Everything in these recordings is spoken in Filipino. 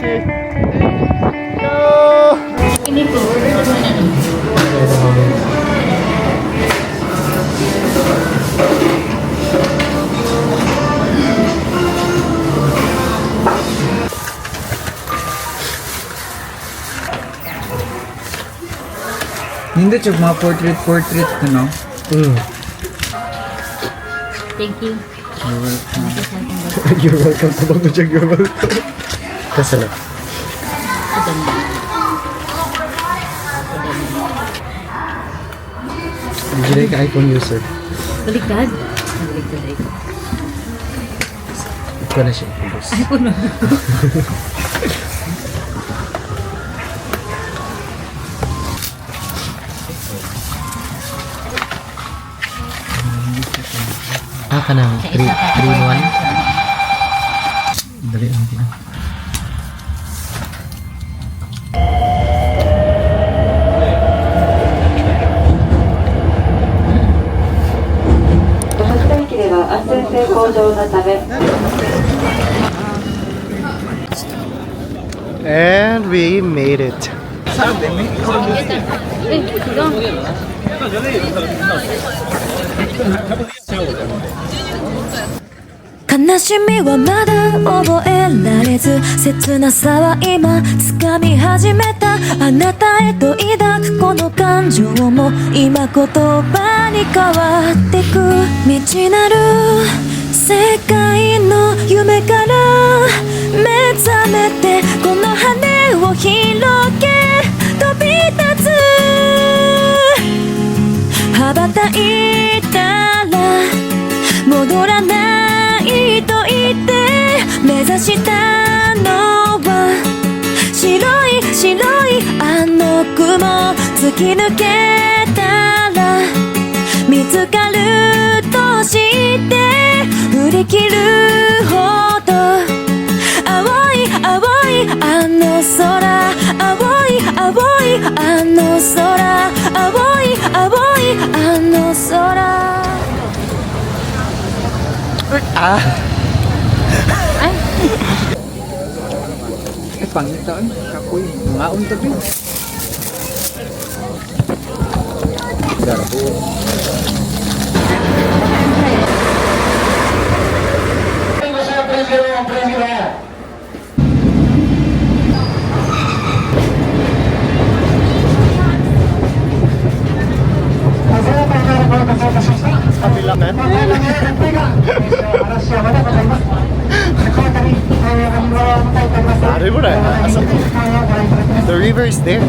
Okay. Go! Ini po, order naman ano. Hindi siya mga portrait, ano? Thank you. You're welcome. You're welcome to Bago Jack, you're welcome. Kasala. Would you like iPhone user? Baliktad? Baliktad ay. Ikaw na siya. iPhone na. Ka na, 3 in 1. Dali lang din. And we made it.悲しみはまだ覚えられず、切なさは今掴み始めた。あなたへと抱くこの感情も今言葉に変わってく。未知なる世界の夢から目覚めて、この羽を広げ飛び立つ。羽ばたいたら戻らないと言って目指したのは白いあの雲。突き抜けたら見つかるとして振り切るほど青いあの空。青いあの空。青いあの空。Ah! Eh, pangit taon. Kapoy. Maon to din. Garbo. The river is there.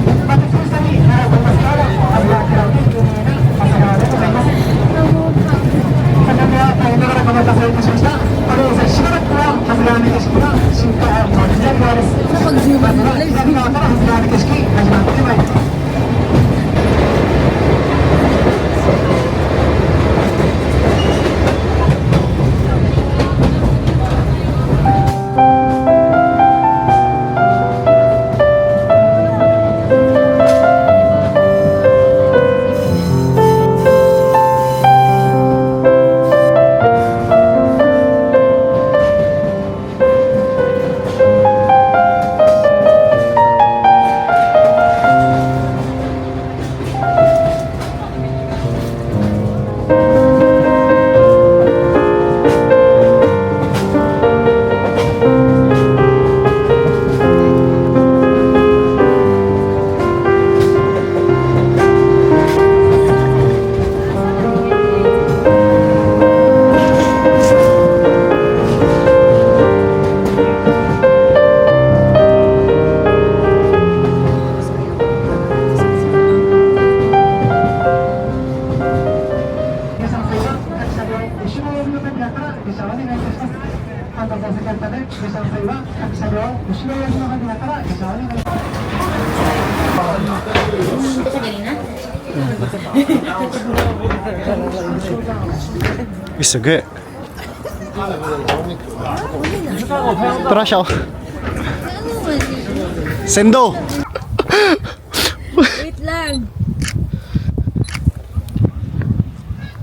It's good. Tara siya. Sendo. Wait lang.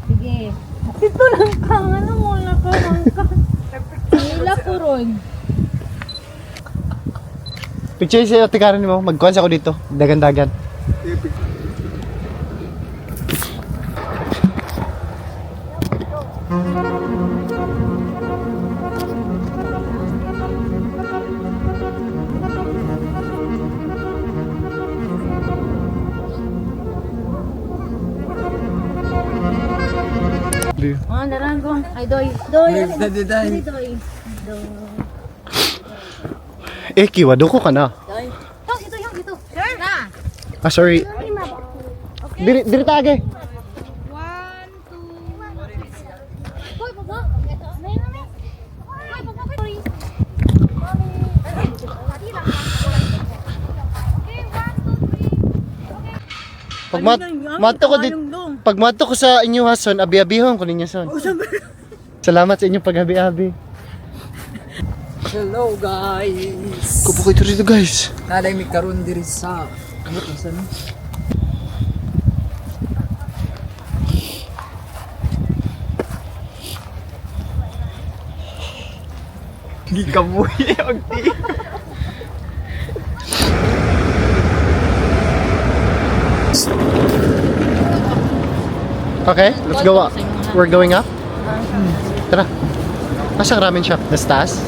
Sige. Ito lang ka. Ano mo lang ka? Nila po ron. Picture sa'yo, tikaran mo. Mag-cons ako dito. Dagan-dagan. Darangong. Ay, doy. Doy. Doy. Eki, wadoko ka na. Doy. Yung ito. Sure. Na. Ah, sorry. Diri tage. 1, 2. Boy, baba. Ito. Nay. Boy, baba. Sorry. Pag mato ko dit, pag mato ko sa inyo hason, abi-abihon ko ninyo son. Salamat sa inyong pag-abi-abi. Hello guys. Kupo ko dito guys. Naday mi karon diri sa ano sa ni? Gikabuhi og ti. Okay, let's go up. We're going up? Tara. Nasaan ramen shop? The Stas?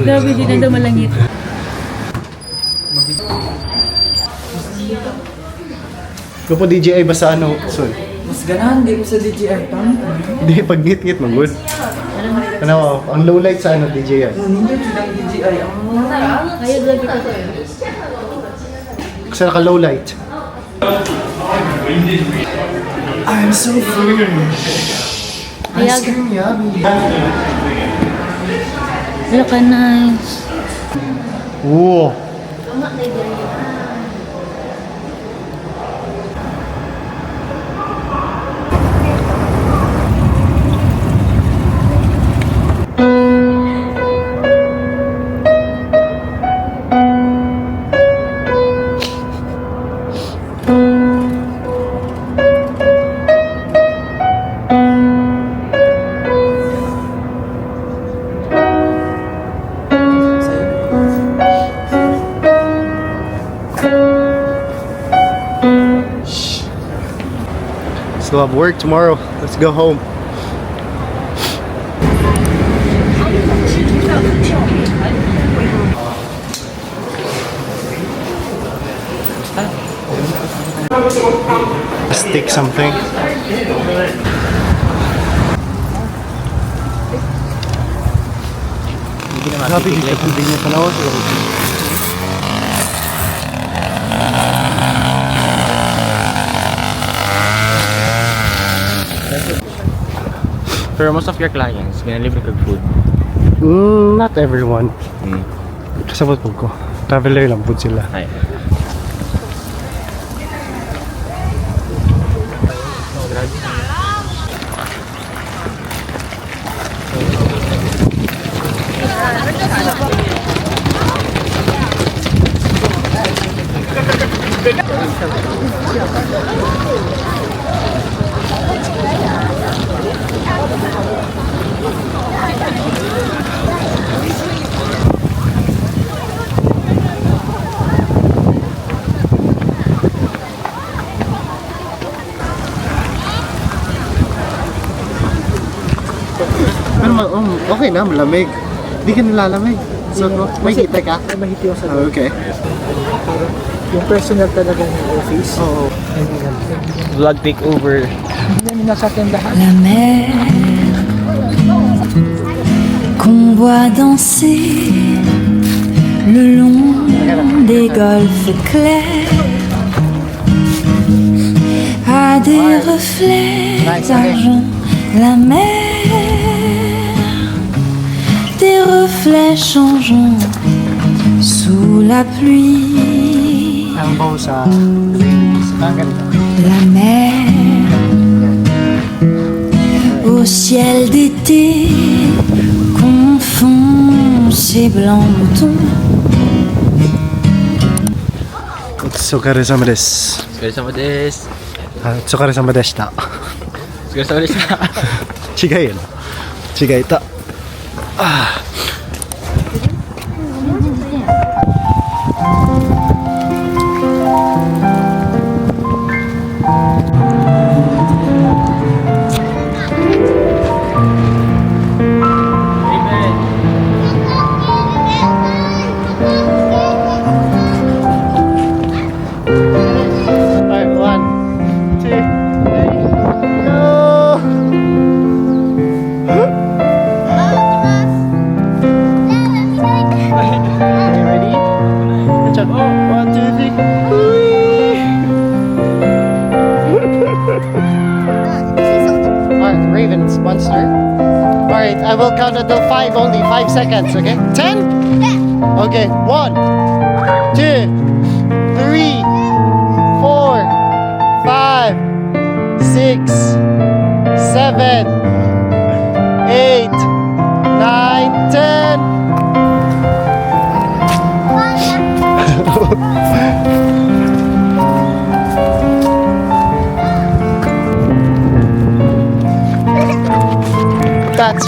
Grabe, di na daw malangit. Kupo DJI basta ano, son. Mas ganahan di ko sa DJI pang. Hindi, pag ngit-ngit, mag-good. Ano, ang low light sa ano, DJI. Hindi jud ang DJI ang Ayun, lagi ko to. Kasi naka low light. I'm so full. Ice cream yummy. Look, nice. Wow. Still have work tomorrow. Let's go home. Stick something. Grabe dito kung di niya panawas. For most of your clients, ginalibre kag food. Not everyone. Kasabot po ko. Traveler lang po sila. Ay. Pero okay na, malamig. Di ka nilalamig. So, may hita ka? May hiti ako sa Oh, okay. yung personal talaga ng office. Oo. Vlog takeover. Hindi nasa akin lahat. La mer qu'on voit danser le long des golfes clairs a des reflets d'argent. La mer, des reflets changeants sous la pluie. Ang bow sa La mer au ciel d'été confond ses blancs moutons お疲れ様です。お疲れ様です。あ、お疲れ様でした。お疲れ様でした。違えよな。違えた。ああ。Alright, 1, 2, 3, go! Okay, ready? Good job. 1, 2, 3. Alright, Ravens, one star. Alright, I will count until 5 only. 5 seconds, okay? 10? Okay, 1, 2, 3, 4, 5, 6, 7, 8, 9, 10. That's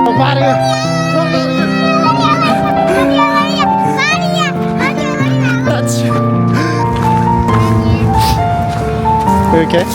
Oh, Mario! That's You okay?